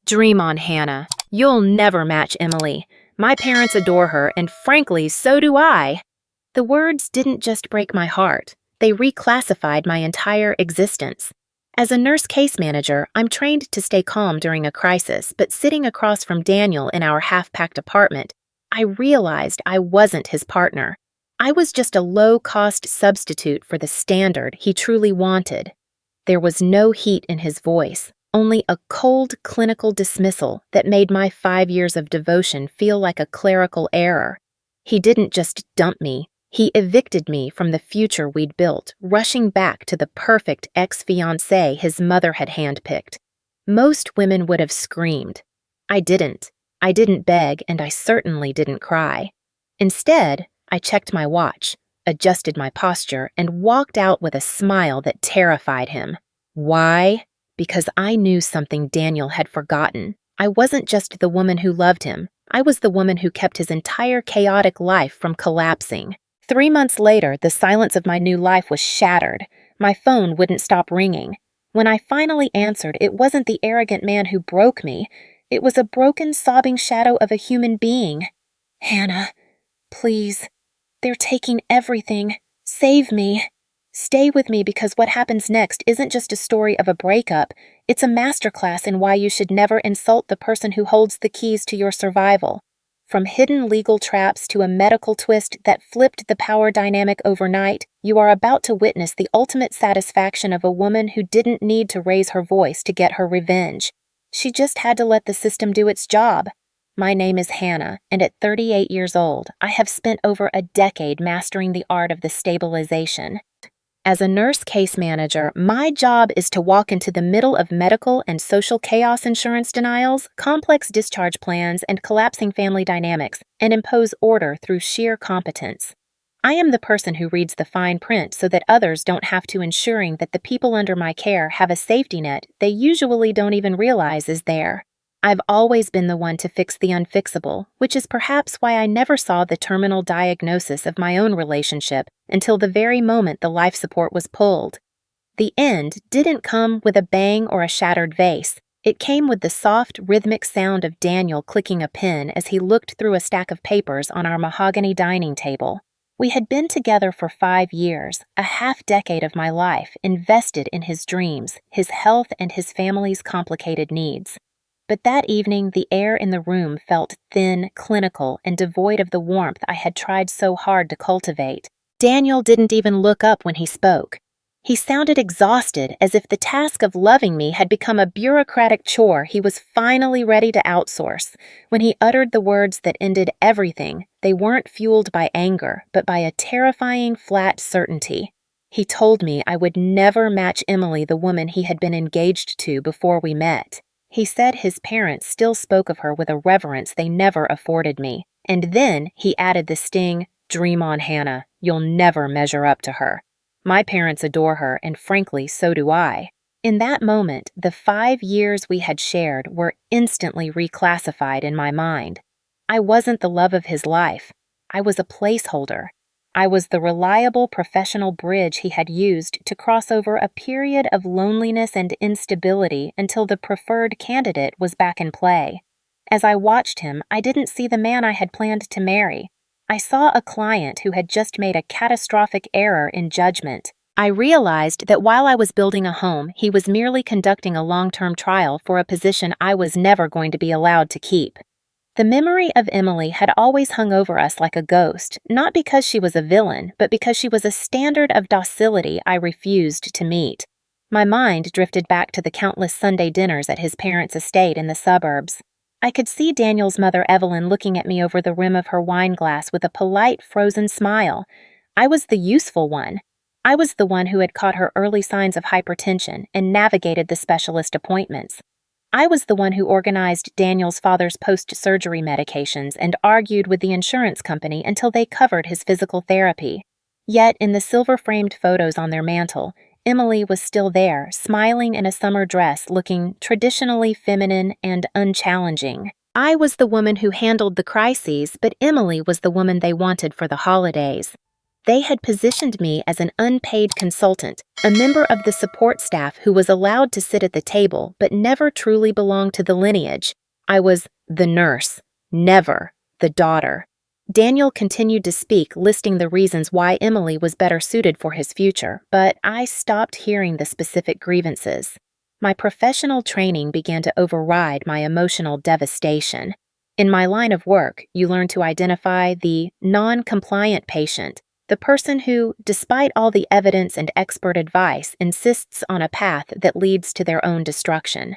Dream on, Hannah. You'll never match Emily. My parents adore her, and frankly, so do I. The words didn't just break my heart. They reclassified my entire existence. As a nurse case manager, I'm trained to stay calm during a crisis, but sitting across from Daniel in our half-packed apartment, I realized I wasn't his partner. I was just a low-cost substitute for the standard he truly wanted. There was no heat in his voice, only a cold clinical dismissal that made my 5 years of devotion feel like a clerical error. He didn't just dump me. He evicted me from the future we'd built, rushing back to the perfect ex-fiancé his mother had handpicked. Most women would have screamed. I didn't. I didn't beg, and I certainly didn't cry. Instead, I checked my watch, adjusted my posture, and walked out with a smile that terrified him. Why? Because I knew something Daniel had forgotten. I wasn't just the woman who loved him. I was the woman who kept his entire chaotic life from collapsing. 3 months later, the silence of my new life was shattered. My phone wouldn't stop ringing. When I finally answered, it wasn't the arrogant man who broke me. It was a broken, sobbing shadow of a human being. Hannah, please. They're taking everything. Save me. Stay with me, because what happens next isn't just a story of a breakup. It's a masterclass in why you should never insult the person who holds the keys to your survival. From hidden legal traps to a medical twist that flipped the power dynamic overnight, you are about to witness the ultimate satisfaction of a woman who didn't need to raise her voice to get her revenge. She just had to let the system do its job. My name is Hannah, and at 38 years old, I have spent over a decade mastering the art of the stabilization. As a nurse case manager, my job is to walk into the middle of medical and social chaos, insurance denials, complex discharge plans, and collapsing family dynamics, and impose order through sheer competence. I am the person who reads the fine print so that others don't have to, ensuring that the people under my care have a safety net they usually don't even realize is there. I've always been the one to fix the unfixable, which is perhaps why I never saw the terminal diagnosis of my own relationship until the very moment the life support was pulled. The end didn't come with a bang or a shattered vase. It came with the soft, rhythmic sound of Daniel clicking a pen as he looked through a stack of papers on our mahogany dining table. We had been together for 5 years, a half-decade of my life, invested in his dreams, his health, and his family's complicated needs. But that evening, the air in the room felt thin, clinical, and devoid of the warmth I had tried so hard to cultivate. Daniel didn't even look up when he spoke. He sounded exhausted, as if the task of loving me had become a bureaucratic chore he was finally ready to outsource. When he uttered the words that ended everything, they weren't fueled by anger, but by a terrifying, flat certainty. He told me I would never match Emily, the woman he had been engaged to before we met. He said his parents still spoke of her with a reverence they never afforded me. And then he added the sting, "Dream on, Hannah. You'll never measure up to her." My parents adore her, and frankly, so do I. In that moment, the 5 years we had shared were instantly reclassified in my mind. I wasn't the love of his life. I was a placeholder. I was the reliable professional bridge he had used to cross over a period of loneliness and instability until the preferred candidate was back in play. As I watched him, I didn't see the man I had planned to marry. I saw a client who had just made a catastrophic error in judgment. I realized that while I was building a home, he was merely conducting a long-term trial for a position I was never going to be allowed to keep. The memory of Emily had always hung over us like a ghost, not because she was a villain, but because she was a standard of docility I refused to meet. My mind drifted back to the countless Sunday dinners at his parents' estate in the suburbs. I could see Daniel's mother Evelyn looking at me over the rim of her wine glass with a polite, frozen smile. I was the useful one. I was the one who had caught her early signs of hypertension and navigated the specialist appointments. I was the one who organized Daniel's father's post-surgery medications and argued with the insurance company until they covered his physical therapy. Yet, in the silver-framed photos on their mantel, Emily was still there, smiling in a summer dress, looking traditionally feminine and unchallenging. I was the woman who handled the crises, but Emily was the woman they wanted for the holidays. They had positioned me as an unpaid consultant, a member of the support staff who was allowed to sit at the table but never truly belonged to the lineage. I was the nurse, never the daughter. Daniel continued to speak, listing the reasons why Emily was better suited for his future, but I stopped hearing the specific grievances. My professional training began to override my emotional devastation. In my line of work, you learn to identify the non-compliant patient, the person who, despite all the evidence and expert advice, insists on a path that leads to their own destruction.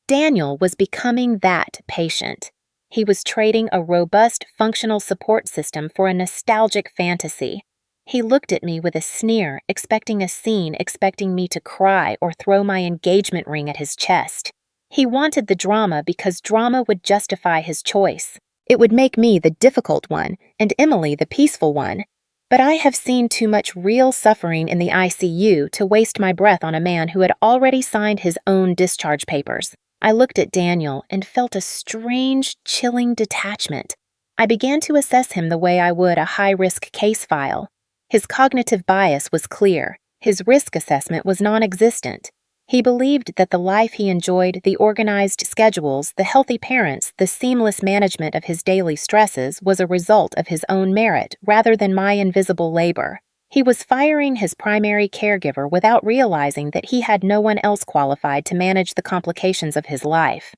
Daniel was becoming that patient. He was trading a robust functional support system for a nostalgic fantasy. He looked at me with a sneer, expecting a scene, expecting me to cry or throw my engagement ring at his chest. He wanted the drama because drama would justify his choice. It would make me the difficult one and Emily the peaceful one. But I have seen too much real suffering in the ICU to waste my breath on a man who had already signed his own discharge papers. I looked at Daniel and felt a strange, chilling detachment. I began to assess him the way I would a high-risk case file. His cognitive bias was clear. His risk assessment was non-existent. He believed that the life he enjoyed, the organized schedules, the healthy parents, the seamless management of his daily stresses was a result of his own merit rather than my invisible labor. He was firing his primary caregiver without realizing that he had no one else qualified to manage the complications of his life.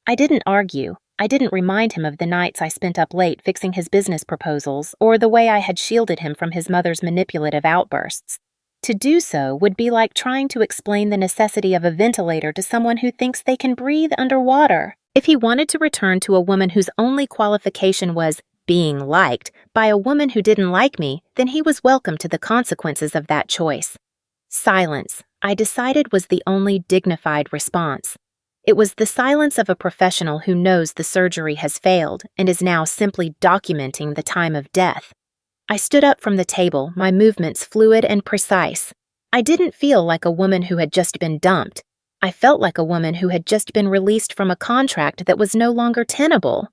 I didn't argue. I didn't remind him of the nights I spent up late fixing his business proposals or the way I had shielded him from his mother's manipulative outbursts. To do so would be like trying to explain the necessity of a ventilator to someone who thinks they can breathe underwater. If he wanted to return to a woman whose only qualification was being liked by a woman who didn't like me, then he was welcome to the consequences of that choice. Silence, I decided, was the only dignified response. It was the silence of a professional who knows the surgery has failed and is now simply documenting the time of death. I stood up from the table, my movements fluid and precise. I didn't feel like a woman who had just been dumped. I felt like a woman who had just been released from a contract that was no longer tenable.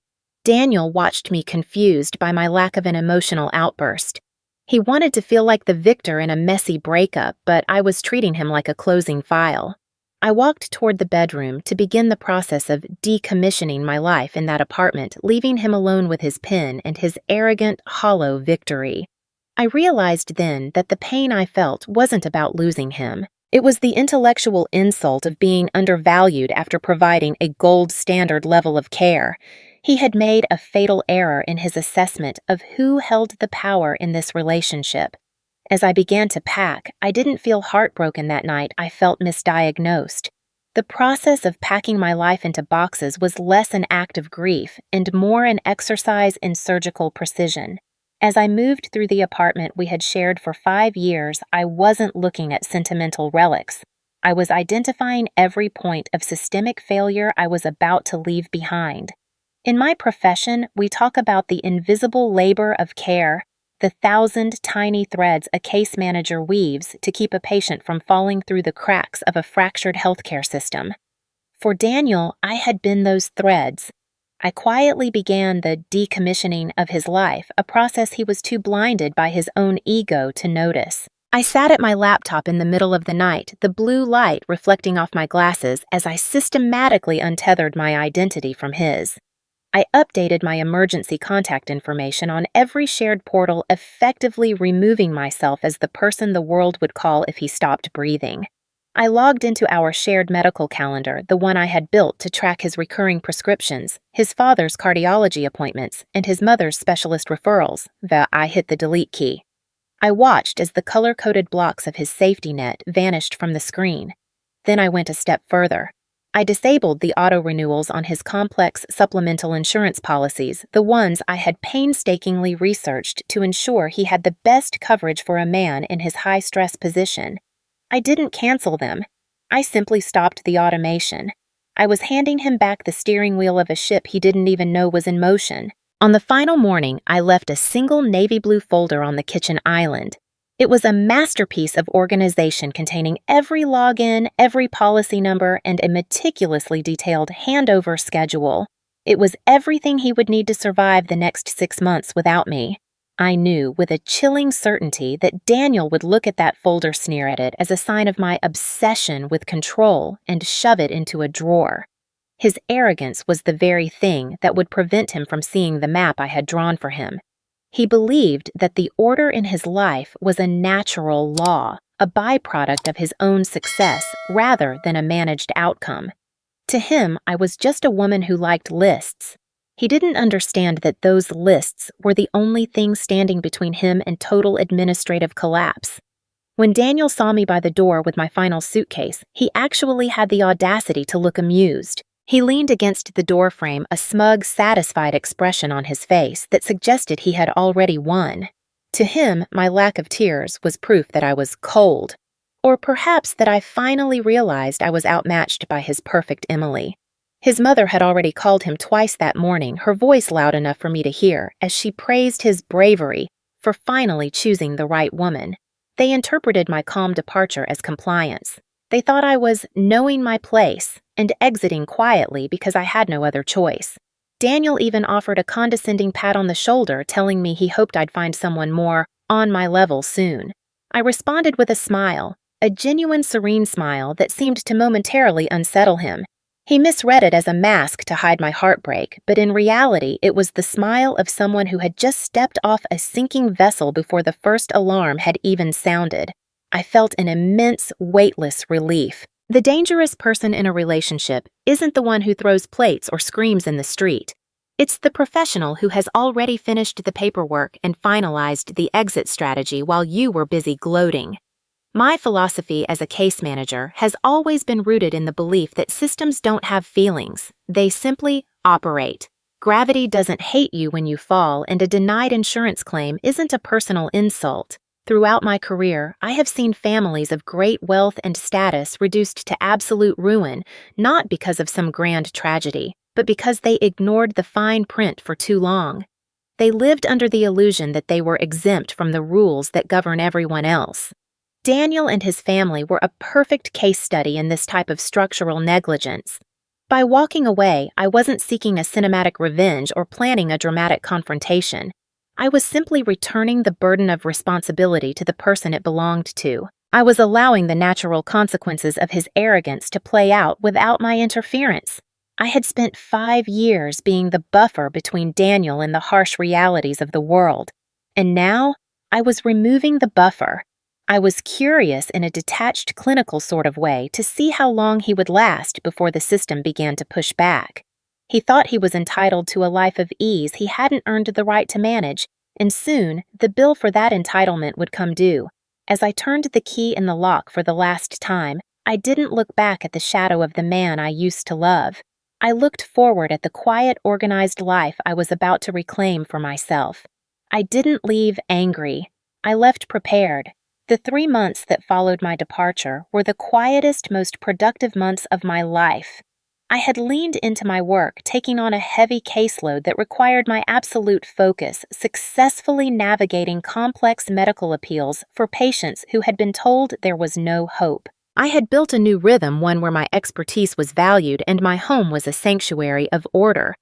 Daniel watched me confused by my lack of an emotional outburst. He wanted to feel like the victor in a messy breakup, but I was treating him like a closing file. I walked toward the bedroom to begin the process of decommissioning my life in that apartment, leaving him alone with his pen and his arrogant, hollow victory. I realized then that the pain I felt wasn't about losing him. It was the intellectual insult of being undervalued after providing a gold standard level of care. He had made a fatal error in his assessment of who held the power in this relationship. As I began to pack, I didn't feel heartbroken that night. I felt misdiagnosed. The process of packing my life into boxes was less an act of grief and more an exercise in surgical precision. As I moved through the apartment we had shared for 5 years, I wasn't looking at sentimental relics. I was identifying every point of systemic failure I was about to leave behind. In my profession, we talk about the invisible labor of care, the 1,000 tiny threads a case manager weaves to keep a patient from falling through the cracks of a fractured healthcare system. For Daniel, I had been those threads. I quietly began the decommissioning of his life, a process he was too blinded by his own ego to notice. I sat at my laptop in the middle of the night, the blue light reflecting off my glasses as I systematically untethered my identity from his. I updated my emergency contact information on every shared portal, effectively removing myself as the person the world would call if he stopped breathing. I logged into our shared medical calendar, the one I had built to track his recurring prescriptions, his father's cardiology appointments, and his mother's specialist referrals. I hit the delete key. I watched as the color-coded blocks of his safety net vanished from the screen. Then I went a step further. I disabled the auto-renewals on his complex supplemental insurance policies, the ones I had painstakingly researched to ensure he had the best coverage for a man in his high-stress position. I didn't cancel them. I simply stopped the automation. I was handing him back the steering wheel of a ship he didn't even know was in motion. On the final morning, I left a single navy blue folder on the kitchen island. It was a masterpiece of organization containing every login, every policy number, and a meticulously detailed handover schedule. It was everything he would need to survive the next 6 months without me. I knew with a chilling certainty that Daniel would look at that folder, sneer at it as a sign of my obsession with control, and shove it into a drawer. His arrogance was the very thing that would prevent him from seeing the map I had drawn for him. He believed that the order in his life was a natural law, a byproduct of his own success rather than a managed outcome. To him, I was just a woman who liked lists. He didn't understand that those lists were the only thing standing between him and total administrative collapse. When Daniel saw me by the door with my final suitcase, he actually had the audacity to look amused. He leaned against the doorframe, a smug, satisfied expression on his face that suggested he had already won. To him, my lack of tears was proof that I was cold, or perhaps that I finally realized I was outmatched by his perfect Emily. His mother had already called him twice that morning, her voice loud enough for me to hear, as she praised his bravery for finally choosing the right woman. They interpreted my calm departure as compliance. They thought I was knowing my place and exiting quietly because I had no other choice. Daniel even offered a condescending pat on the shoulder, telling me he hoped I'd find someone more on my level soon. I responded with a smile, a genuine serene smile that seemed to momentarily unsettle him. He misread it as a mask to hide my heartbreak, but in reality it was the smile of someone who had just stepped off a sinking vessel before the first alarm had even sounded. I felt an immense, weightless relief. The dangerous person in a relationship isn't the one who throws plates or screams in the street. It's the professional who has already finished the paperwork and finalized the exit strategy while you were busy gloating. My philosophy as a case manager has always been rooted in the belief that systems don't have feelings. They simply operate. Gravity doesn't hate you when you fall, and a denied insurance claim isn't a personal insult. Throughout my career, I have seen families of great wealth and status reduced to absolute ruin, not because of some grand tragedy, but because they ignored the fine print for too long. They lived under the illusion that they were exempt from the rules that govern everyone else. Daniel and his family were a perfect case study in this type of structural negligence. By walking away, I wasn't seeking a cinematic revenge or planning a dramatic confrontation. I was simply returning the burden of responsibility to the person it belonged to. I was allowing the natural consequences of his arrogance to play out without my interference. I had spent 5 years being the buffer between Daniel and the harsh realities of the world, and now I was removing the buffer. I was curious in a detached clinical sort of way to see how long he would last before the system began to push back. He thought he was entitled to a life of ease he hadn't earned the right to manage, and soon the bill for that entitlement would come due. As I turned the key in the lock for the last time, I didn't look back at the shadow of the man I used to love. I looked forward at the quiet, organized life I was about to reclaim for myself. I didn't leave angry. I left prepared. The 3 months that followed my departure were the quietest, most productive months of my life. I had leaned into my work, taking on a heavy caseload that required my absolute focus, successfully navigating complex medical appeals for patients who had been told there was no hope. I had built a new rhythm, one where my expertise was valued and my home was a sanctuary of order.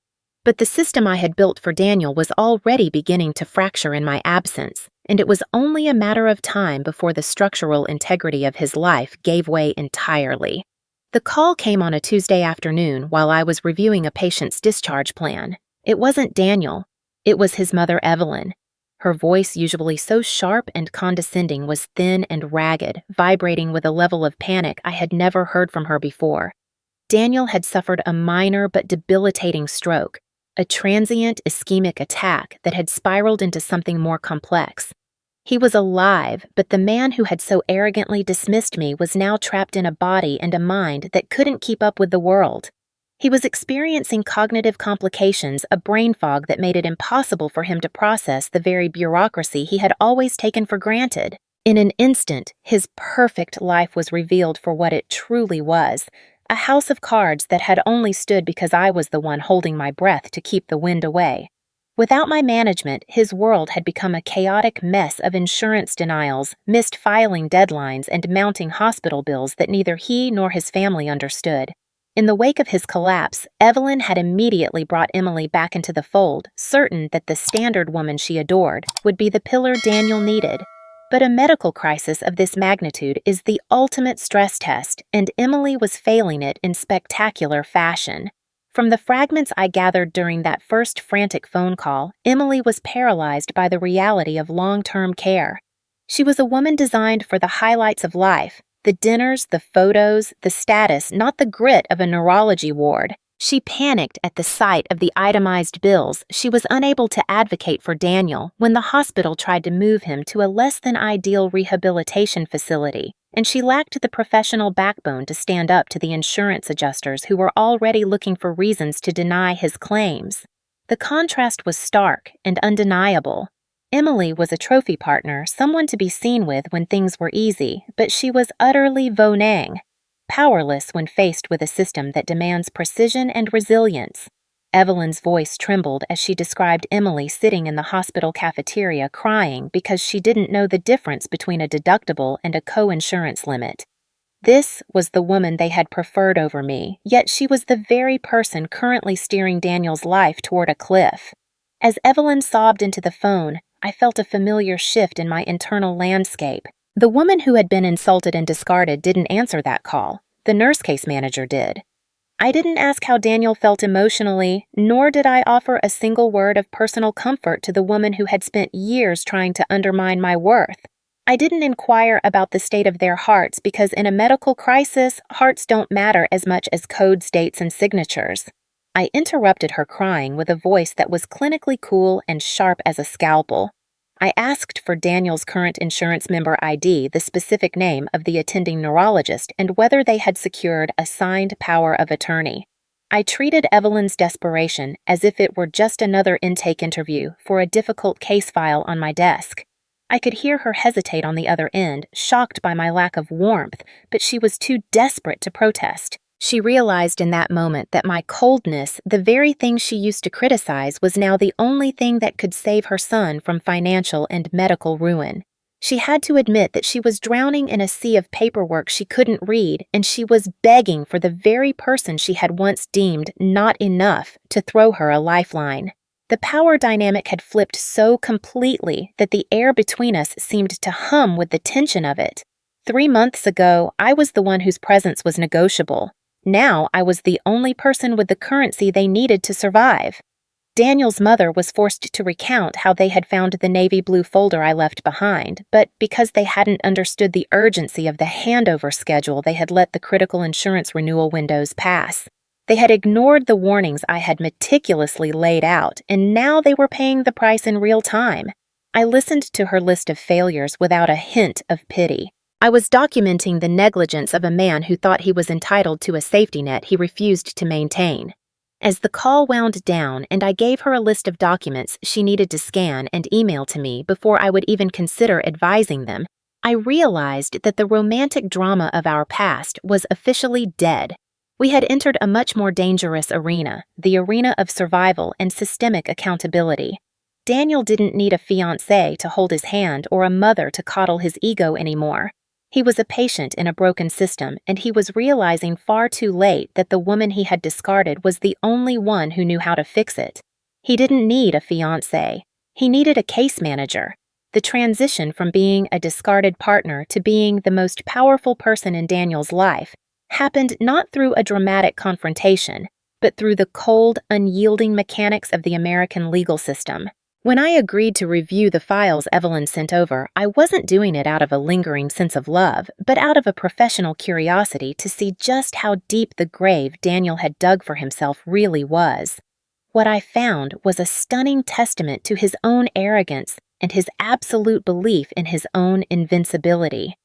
But the system I had built for Daniel was already beginning to fracture in my absence, and it was only a matter of time before the structural integrity of his life gave way entirely. The call came on a Tuesday afternoon while I was reviewing a patient's discharge plan. It wasn't Daniel. It was his mother, Evelyn. Her voice, usually so sharp and condescending, was thin and ragged, vibrating with a level of panic I had never heard from her before. Daniel had suffered a minor but debilitating stroke, a transient ischemic attack that had spiraled into something more complex. He was alive, but the man who had so arrogantly dismissed me was now trapped in a body and a mind that couldn't keep up with the world. He was experiencing cognitive complications, a brain fog that made it impossible for him to process the very bureaucracy he had always taken for granted. In an instant, his perfect life was revealed for what it truly was, a house of cards that had only stood because I was the one holding my breath to keep the wind away. Without my management, his world had become a chaotic mess of insurance denials, missed filing deadlines, and mounting hospital bills that neither he nor his family understood. In the wake of his collapse, Evelyn had immediately brought Emily back into the fold, certain that the standard woman she adored would be the pillar Daniel needed. But a medical crisis of this magnitude is the ultimate stress test, and Emily was failing it in spectacular fashion. From the fragments I gathered during that first frantic phone call, Emily was paralyzed by the reality of long-term care. She was a woman designed for the highlights of life, the dinners, the photos, the status, not the grit of a neurology ward. She panicked at the sight of the itemized bills. She was unable to advocate for Daniel when the hospital tried to move him to a less-than-ideal rehabilitation facility, and she lacked the professional backbone to stand up to the insurance adjusters who were already looking for reasons to deny his claims. The contrast was stark and undeniable. Emily was a trophy partner, someone to be seen with when things were easy, but she was utterly Vonang, powerless when faced with a system that demands precision and resilience. Evelyn's voice trembled as she described Emily sitting in the hospital cafeteria crying because she didn't know the difference between a deductible and a co-insurance limit. This was the woman they had preferred over me, yet she was the very person currently steering Daniel's life toward a cliff. As Evelyn sobbed into the phone, I felt a familiar shift in my internal landscape. The woman who had been insulted and discarded didn't answer that call. The nurse case manager did. I didn't ask how Daniel felt emotionally, nor did I offer a single word of personal comfort to the woman who had spent years trying to undermine my worth. I didn't inquire about the state of their hearts because in a medical crisis, hearts don't matter as much as codes, dates, and signatures. I interrupted her crying with a voice that was clinically cool and sharp as a scalpel. I asked for Daniel's current insurance member ID, the specific name of the attending neurologist, and whether they had secured a signed power of attorney. I treated Evelyn's desperation as if it were just another intake interview for a difficult case file on my desk. I could hear her hesitate on the other end, shocked by my lack of warmth, but she was too desperate to protest. She realized in that moment that my coldness, the very thing she used to criticize, was now the only thing that could save her son from financial and medical ruin. She had to admit that she was drowning in a sea of paperwork she couldn't read, and she was begging for the very person she had once deemed not enough to throw her a lifeline. The power dynamic had flipped so completely that the air between us seemed to hum with the tension of it. 3 months ago, I was the one whose presence was negotiable. Now I was the only person with the currency they needed to survive. Daniel's mother was forced to recount how they had found the navy blue folder I left behind, but because they hadn't understood the urgency of the handover schedule, they had let the critical insurance renewal windows pass. They had ignored the warnings I had meticulously laid out, and now they were paying the price in real time. I listened to her list of failures without a hint of pity. I was documenting the negligence of a man who thought he was entitled to a safety net he refused to maintain. As the call wound down and I gave her a list of documents she needed to scan and email to me before I would even consider advising them, I realized that the romantic drama of our past was officially dead. We had entered a much more dangerous arena, the arena of survival and systemic accountability. Daniel didn't need a fiancé to hold his hand or a mother to coddle his ego anymore. He was a patient in a broken system, and he was realizing far too late that the woman he had discarded was the only one who knew how to fix it. He didn't need a fiancé. He needed a case manager. The transition from being a discarded partner to being the most powerful person in Daniel's life happened not through a dramatic confrontation, but through the cold, unyielding mechanics of the American legal system. When I agreed to review the files Evelyn sent over, I wasn't doing it out of a lingering sense of love, but out of a professional curiosity to see just how deep the grave Daniel had dug for himself really was. What I found was a stunning testament to his own arrogance and his absolute belief in his own invincibility.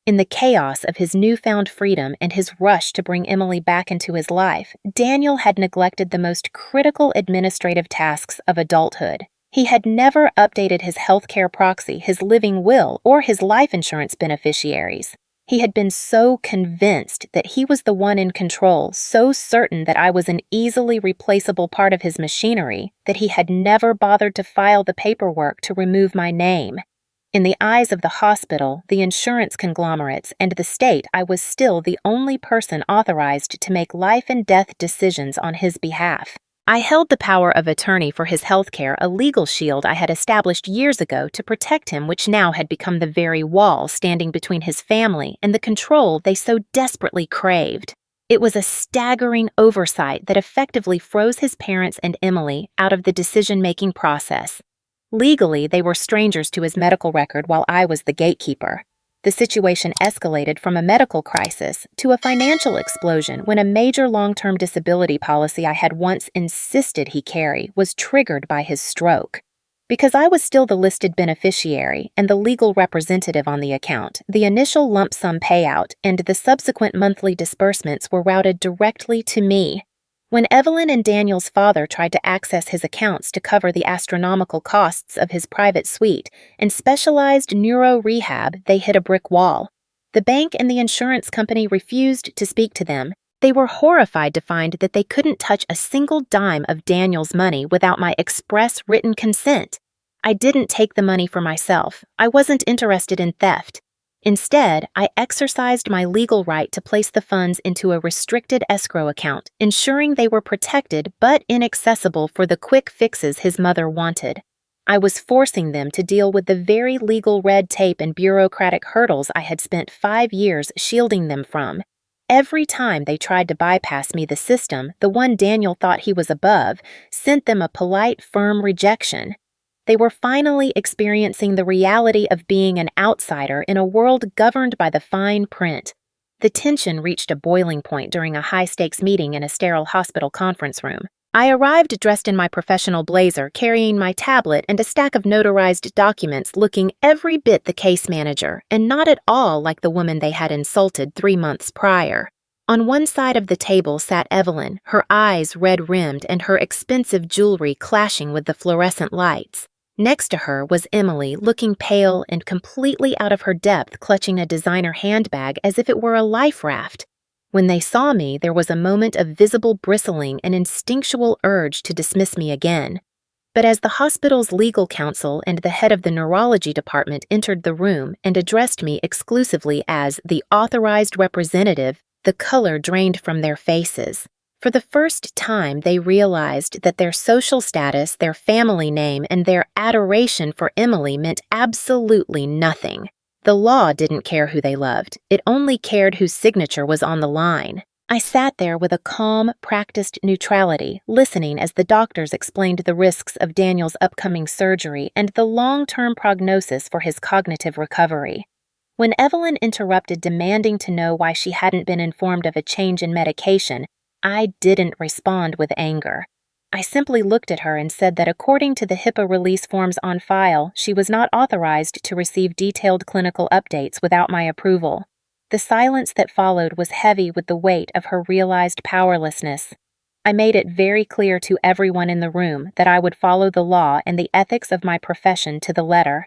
In the chaos of his newfound freedom and his rush to bring Emily back into his life, Daniel had neglected the most critical administrative tasks of adulthood. He had never updated his healthcare proxy, his living will, or his life insurance beneficiaries. He had been so convinced that he was the one in control, so certain that I was an easily replaceable part of his machinery, that he had never bothered to file the paperwork to remove my name. In the eyes of the hospital, the insurance conglomerates, and the state, I was still the only person authorized to make life and death decisions on his behalf. I held the power of attorney for his health care, a legal shield I had established years ago to protect him, which now had become the very wall standing between his family and the control they so desperately craved. It was a staggering oversight that effectively froze his parents and Emily out of the decision-making process. Legally, they were strangers to his medical record while I was the gatekeeper. The situation escalated from a medical crisis to a financial explosion when a major long-term disability policy I had once insisted he carry was triggered by his stroke. Because I was still the listed beneficiary and the legal representative on the account, the initial lump sum payout and the subsequent monthly disbursements were routed directly to me. When Evelyn and Daniel's father tried to access his accounts to cover the astronomical costs of his private suite and specialized neuro rehab, they hit a brick wall. The bank and the insurance company refused to speak to them. They were horrified to find that they couldn't touch a single dime of Daniel's money without my express written consent. I didn't take the money for myself. I wasn't interested in theft. Instead, I exercised my legal right to place the funds into a restricted escrow account, ensuring they were protected but inaccessible for the quick fixes his mother wanted. I was forcing them to deal with the very legal red tape and bureaucratic hurdles I had spent 5 years shielding them from. Every time they tried to bypass me, the system, the one Daniel thought he was above, sent them a polite, firm rejection. They were finally experiencing the reality of being an outsider in a world governed by the fine print. The tension reached a boiling point during a high-stakes meeting in a sterile hospital conference room. I arrived dressed in my professional blazer, carrying my tablet and a stack of notarized documents, looking every bit the case manager, and not at all like the woman they had insulted 3 months prior. On one side of the table sat Evelyn, her eyes red-rimmed and her expensive jewelry clashing with the fluorescent lights. Next to her was Emily, looking pale and completely out of her depth, clutching a designer handbag as if it were a life raft. When they saw me, there was a moment of visible bristling and instinctual urge to dismiss me again. But as the hospital's legal counsel and the head of the neurology department entered the room and addressed me exclusively as the authorized representative, the color drained from their faces. For the first time, they realized that their social status, their family name, and their adoration for Emily meant absolutely nothing. The law didn't care who they loved. It only cared whose signature was on the line. I sat there with a calm, practiced neutrality, listening as the doctors explained the risks of Daniel's upcoming surgery and the long-term prognosis for his cognitive recovery. When Evelyn interrupted, demanding to know why she hadn't been informed of a change in medication, I didn't respond with anger. I simply looked at her and said that according to the HIPAA release forms on file, she was not authorized to receive detailed clinical updates without my approval. The silence that followed was heavy with the weight of her realized powerlessness. I made it very clear to everyone in the room that I would follow the law and the ethics of my profession to the letter.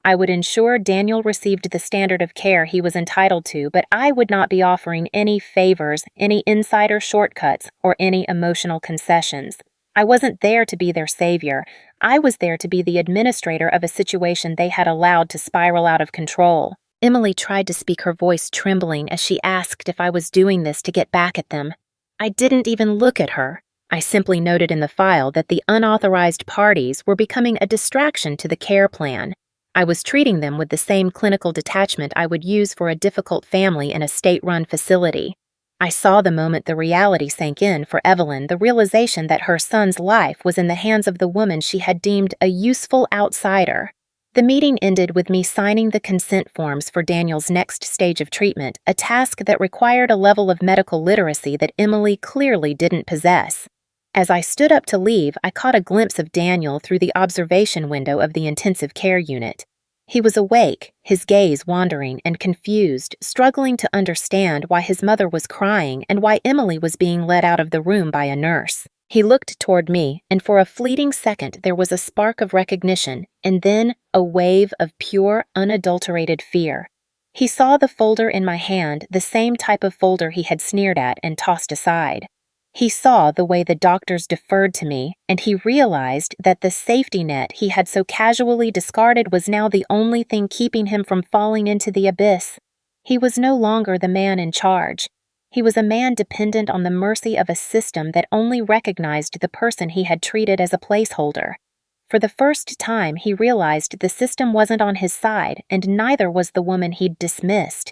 I would ensure Daniel received the standard of care he was entitled to, but I would not be offering any favors, any insider shortcuts, or any emotional concessions. I wasn't there to be their savior. I was there to be the administrator of a situation they had allowed to spiral out of control. Emily tried to speak, her voice trembling as she asked if I was doing this to get back at them. I didn't even look at her. I simply noted in the file that the unauthorized parties were becoming a distraction to the care plan. I was treating them with the same clinical detachment I would use for a difficult family in a state-run facility. I saw the moment the reality sank in for Evelyn, the realization that her son's life was in the hands of the woman she had deemed a useful outsider. The meeting ended with me signing the consent forms for Daniel's next stage of treatment, a task that required a level of medical literacy that Emily clearly didn't possess. As I stood up to leave, I caught a glimpse of Daniel through the observation window of the intensive care unit. He was awake, his gaze wandering and confused, struggling to understand why his mother was crying and why Emily was being led out of the room by a nurse. He looked toward me, and for a fleeting second there was a spark of recognition, and then a wave of pure, unadulterated fear. He saw the folder in my hand, the same type of folder he had sneered at and tossed aside. He saw the way the doctors deferred to me, and he realized that the safety net he had so casually discarded was now the only thing keeping him from falling into the abyss. He was no longer the man in charge. He was a man dependent on the mercy of a system that only recognized the person he had treated as a placeholder. For the first time, he realized the system wasn't on his side, and neither was the woman he'd dismissed.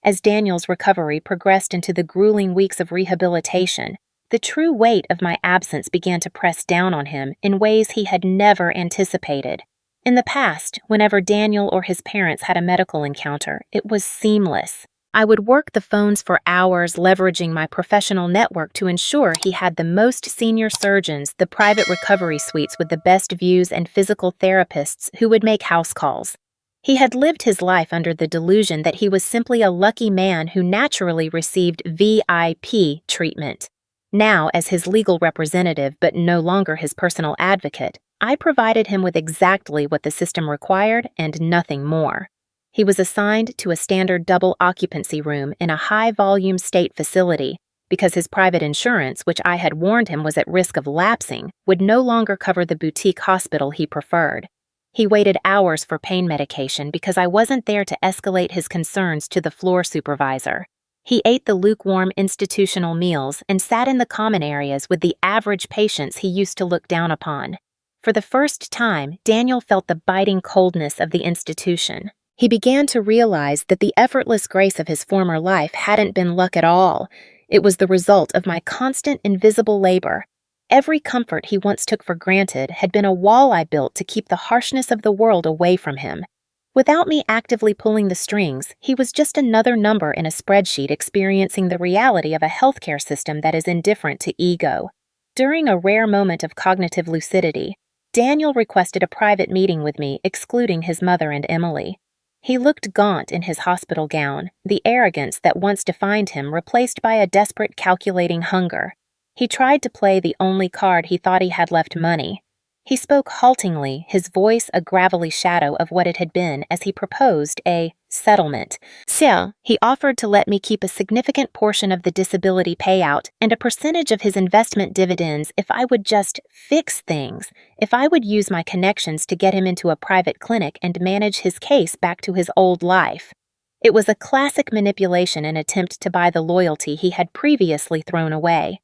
As Daniel's recovery progressed into the grueling weeks of rehabilitation, the true weight of my absence began to press down on him in ways he had never anticipated. In the past, whenever Daniel or his parents had a medical encounter, it was seamless. I would work the phones for hours, leveraging my professional network to ensure he had the most senior surgeons, the private recovery suites with the best views, and physical therapists who would make house calls. He had lived his life under the delusion that he was simply a lucky man who naturally received VIP treatment. Now, as his legal representative but no longer his personal advocate, I provided him with exactly what the system required and nothing more. He was assigned to a standard double occupancy room in a high-volume state facility because his private insurance, which I had warned him was at risk of lapsing, would no longer cover the boutique hospital he preferred. He waited hours for pain medication because I wasn't there to escalate his concerns to the floor supervisor. He ate the lukewarm institutional meals and sat in the common areas with the average patients he used to look down upon. For the first time, Daniel felt the biting coldness of the institution. He began to realize that the effortless grace of his former life hadn't been luck at all. It was the result of my constant invisible labor. Every comfort he once took for granted had been a wall I built to keep the harshness of the world away from him. Without me actively pulling the strings, he was just another number in a spreadsheet experiencing the reality of a healthcare system that is indifferent to ego. During a rare moment of cognitive lucidity, Daniel requested a private meeting with me, excluding his mother and Emily. He looked gaunt in his hospital gown, the arrogance that once defined him replaced by a desperate, calculating hunger. He tried to play the only card he thought he had left: money. He spoke haltingly, his voice a gravelly shadow of what it had been as he proposed a settlement. So, he offered to let me keep a significant portion of the disability payout and a percentage of his investment dividends if I would just fix things, if I would use my connections to get him into a private clinic and manage his case back to his old life. It was a classic manipulation and attempt to buy the loyalty he had previously thrown away.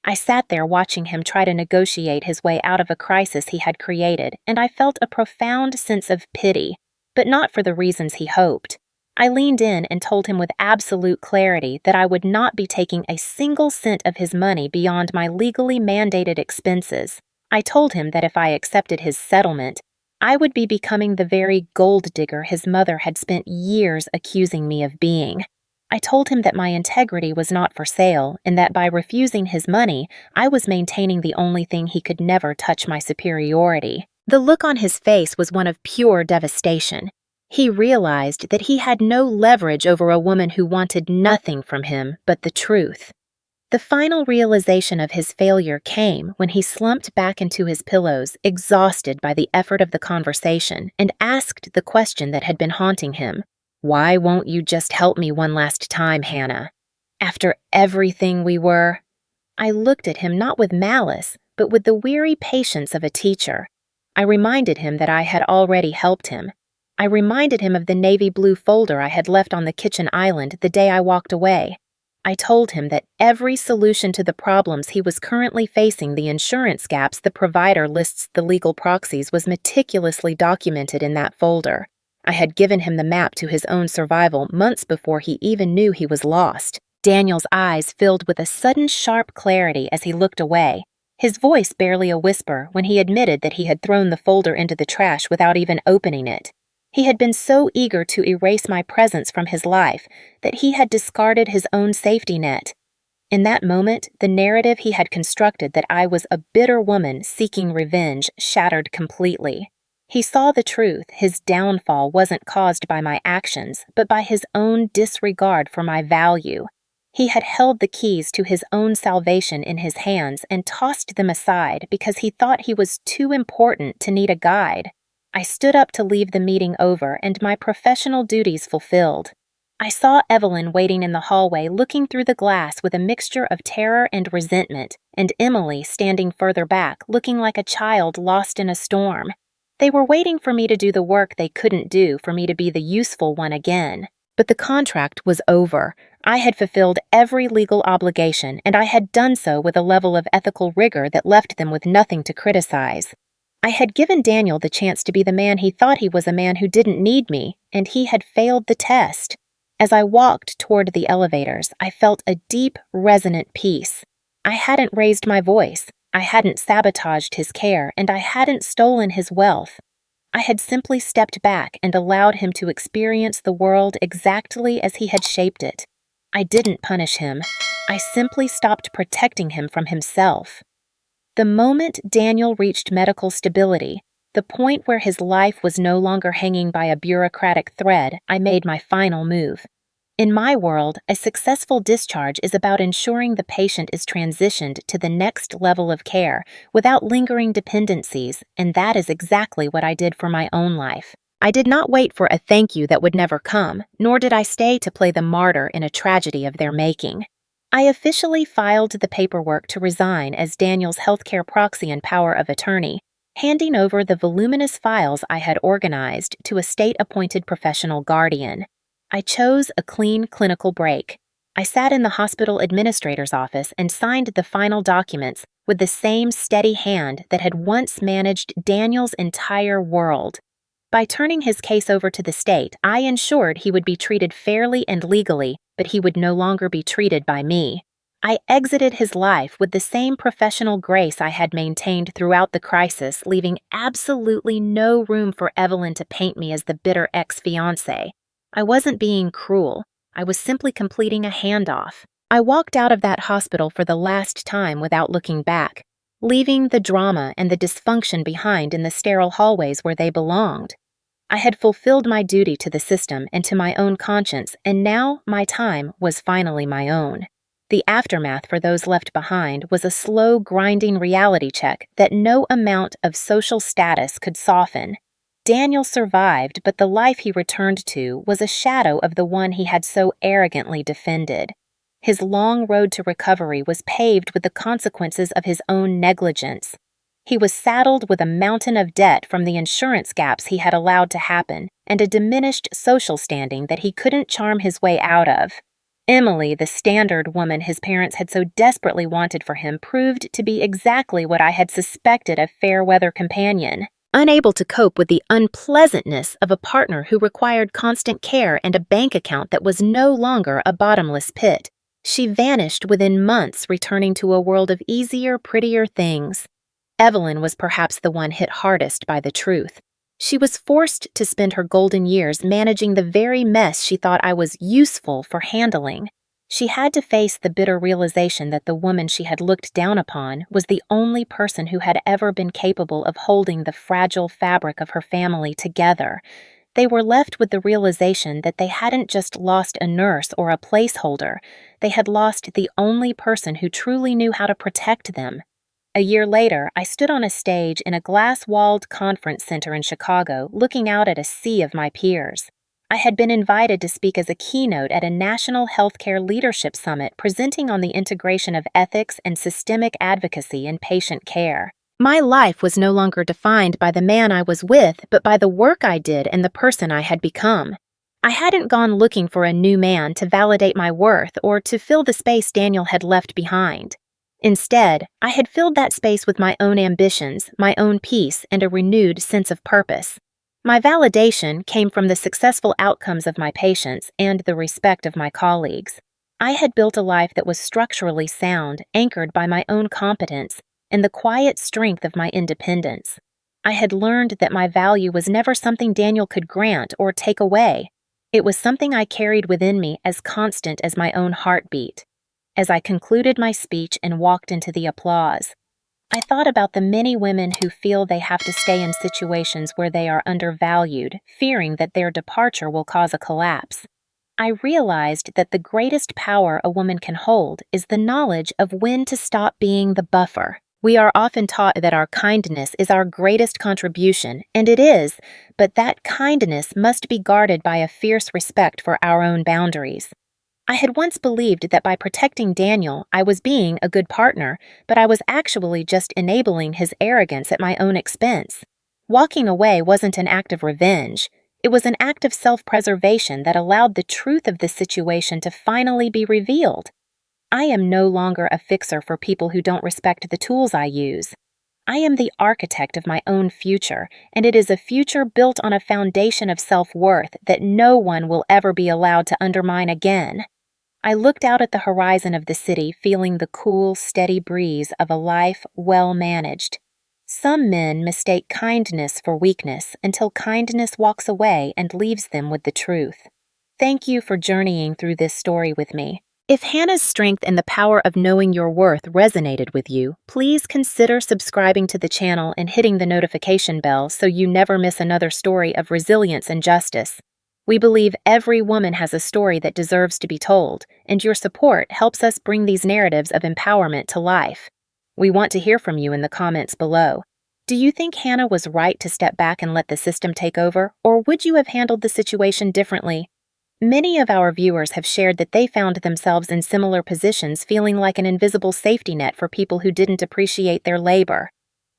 I sat there watching him try to negotiate his way out of a crisis he had created, and I felt a profound sense of pity, but not for the reasons he hoped. I leaned in and told him with absolute clarity that I would not be taking a single cent of his money beyond my legally mandated expenses. I told him that if I accepted his settlement, I would be becoming the very gold digger his mother had spent years accusing me of being. I told him that my integrity was not for sale, and that by refusing his money, I was maintaining the only thing he could never touch: my superiority. The look on his face was one of pure devastation. He realized that he had no leverage over a woman who wanted nothing from him but the truth. The final realization of his failure came when he slumped back into his pillows, exhausted by the effort of the conversation, and asked the question that had been haunting him. "Why won't you just help me one last time, Hannah? After everything we were—" I looked at him not with malice, but with the weary patience of a teacher. I reminded him that I had already helped him. I reminded him of the navy blue folder I had left on the kitchen island the day I walked away. I told him that every solution to the problems he was currently facing, the insurance gaps the provider lists the legal proxies, was meticulously documented in that folder. I had given him the map to his own survival months before he even knew he was lost. Daniel's eyes filled with a sudden sharp clarity as he looked away, his voice barely a whisper when he admitted that he had thrown the folder into the trash without even opening it. He had been so eager to erase my presence from his life that he had discarded his own safety net. In that moment, the narrative he had constructed that I was a bitter woman seeking revenge shattered completely. He saw the truth: his downfall wasn't caused by my actions, but by his own disregard for my value. He had held the keys to his own salvation in his hands and tossed them aside because he thought he was too important to need a guide. I stood up to leave the meeting over and my professional duties fulfilled. I saw Evelyn waiting in the hallway looking through the glass with a mixture of terror and resentment, and Emily standing further back looking like a child lost in a storm. They were waiting for me to do the work they couldn't do for me to be the useful one again. But the contract was over. I had fulfilled every legal obligation, and I had done so with a level of ethical rigor that left them with nothing to criticize. I had given Daniel the chance to be the man he thought he was, a man who didn't need me, and he had failed the test. As I walked toward the elevators, I felt a deep, resonant peace. I hadn't raised my voice, I hadn't sabotaged his care, and I hadn't stolen his wealth. I had simply stepped back and allowed him to experience the world exactly as he had shaped it. I didn't punish him. I simply stopped protecting him from himself. The moment Daniel reached medical stability, the point where his life was no longer hanging by a bureaucratic thread, I made my final move. In my world, a successful discharge is about ensuring the patient is transitioned to the next level of care without lingering dependencies, and that is exactly what I did for my own life. I did not wait for a thank you that would never come, nor did I stay to play the martyr in a tragedy of their making. I officially filed the paperwork to resign as Daniel's healthcare proxy and power of attorney, handing over the voluminous files I had organized to a state-appointed professional guardian. I chose a clean clinical break. I sat in the hospital administrator's office and signed the final documents with the same steady hand that had once managed Daniel's entire world. By turning his case over to the state, I ensured he would be treated fairly and legally, but he would no longer be treated by me. I exited his life with the same professional grace I had maintained throughout the crisis, leaving absolutely no room for Evelyn to paint me as the bitter ex-fiancé. I wasn't being cruel. I was simply completing a handoff. I walked out of that hospital for the last time without looking back, leaving the drama and the dysfunction behind in the sterile hallways where they belonged. I had fulfilled my duty to the system and to my own conscience, and now my time was finally my own. The aftermath for those left behind was a slow, grinding reality check that no amount of social status could soften. Daniel survived, but the life he returned to was a shadow of the one he had so arrogantly defended. His long road to recovery was paved with the consequences of his own negligence. He was saddled with a mountain of debt from the insurance gaps he had allowed to happen, and a diminished social standing that he couldn't charm his way out of. Emily, the standard woman his parents had so desperately wanted for him, proved to be exactly what I had suspected a fair-weather companion. Unable to cope with the unpleasantness of a partner who required constant care and a bank account that was no longer a bottomless pit, she vanished within months, returning to a world of easier, prettier things. Evelyn was perhaps the one hit hardest by the truth. She was forced to spend her golden years managing the very mess she thought I was useful for handling. She had to face the bitter realization that the woman she had looked down upon was the only person who had ever been capable of holding the fragile fabric of her family together. They were left with the realization that they hadn't just lost a nurse or a placeholder, they had lost the only person who truly knew how to protect them. A year later, I stood on a stage in a glass-walled conference center in Chicago, looking out at a sea of my peers. I had been invited to speak as a keynote at a national healthcare leadership summit presenting on the integration of ethics and systemic advocacy in patient care. My life was no longer defined by the man I was with, but by the work I did and the person I had become. I hadn't gone looking for a new man to validate my worth or to fill the space Daniel had left behind. Instead, I had filled that space with my own ambitions, my own peace, and a renewed sense of purpose. My validation came from the successful outcomes of my patients and the respect of my colleagues. I had built a life that was structurally sound, anchored by my own competence and the quiet strength of my independence. I had learned that my value was never something Daniel could grant or take away. It was something I carried within me as constant as my own heartbeat. As I concluded my speech and walked into the applause, I thought about the many women who feel they have to stay in situations where they are undervalued, fearing that their departure will cause a collapse. I realized that the greatest power a woman can hold is the knowledge of when to stop being the buffer, We are often taught that our kindness is our greatest contribution, and it is, but that kindness must be guarded by a fierce respect for our own boundaries. I had once believed that by protecting Daniel, I was being a good partner, but I was actually just enabling his arrogance at my own expense. Walking away wasn't an act of revenge. It was an act of self-preservation that allowed the truth of the situation to finally be revealed. I am no longer a fixer for people who don't respect the tools I use. I am the architect of my own future, and it is a future built on a foundation of self-worth that no one will ever be allowed to undermine again. I looked out at the horizon of the city, feeling the cool, steady breeze of a life well managed. Some men mistake kindness for weakness until kindness walks away and leaves them with the truth. Thank you for journeying through this story with me. If Hannah's strength and the power of knowing your worth resonated with you, please consider subscribing to the channel and hitting the notification bell so you never miss another story of resilience and justice. We believe every woman has a story that deserves to be told, and your support helps us bring these narratives of empowerment to life. We want to hear from you in the comments below. Do you think Hannah was right to step back and let the system take over, or would you have handled the situation differently? Many of our viewers have shared that they found themselves in similar positions, feeling like an invisible safety net for people who didn't appreciate their labor.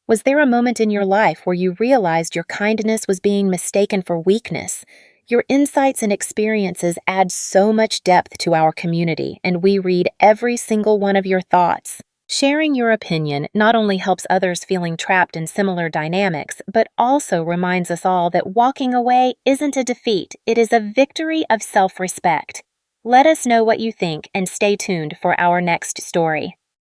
Was there a moment in your life where you realized your kindness was being mistaken for weakness? Your insights and experiences add so much depth to our community, and we read every single one of your thoughts. Sharing your opinion not only helps others feeling trapped in similar dynamics, but also reminds us all that walking away isn't a defeat, it is a victory of self-respect. Let us know what you think and stay tuned for our next story.